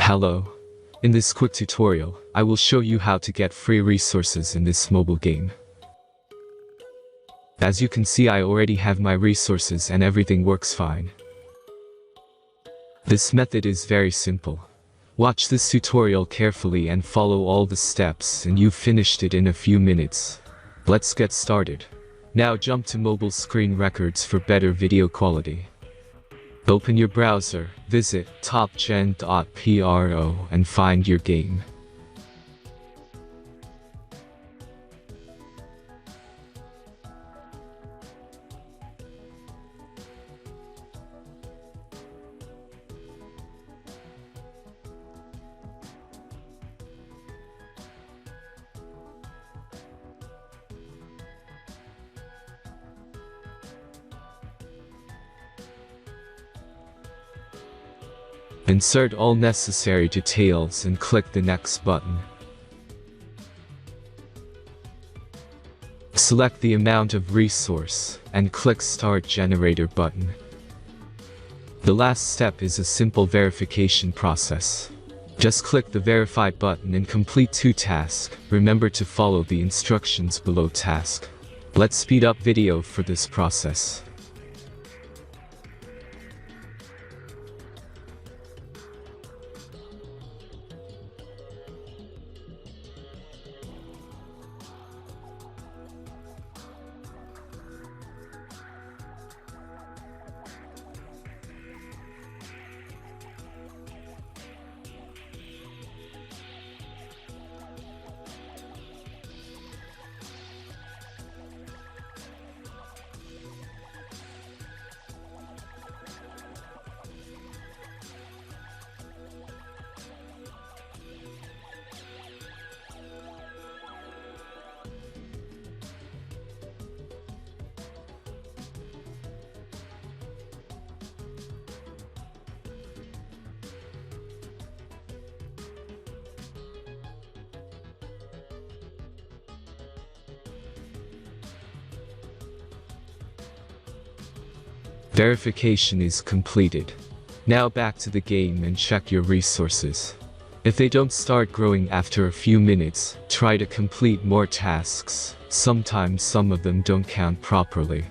Hello. In this quick tutorial, I will show you how to get free resources in this mobile game. As you can see, I already have my resources and everything works fine. This method is very simple. Watch this tutorial carefully and follow all the steps and you've finished it in a few minutes. Let's get started. Now jump to mobile screen records for better video quality. Open your browser, visit topgen.pro and find your game. Insert all necessary details and click the next button. Select the amount of resource and click Start Generator button. The last step is a simple verification process. Just click the Verify button and complete 2 tasks. Remember to follow the instructions below task. Let's speed up video for this process. Verification is completed. Now back to the game and check your resources. If they don't start growing after a few minutes, try to complete more tasks. Sometimes some of them don't count properly.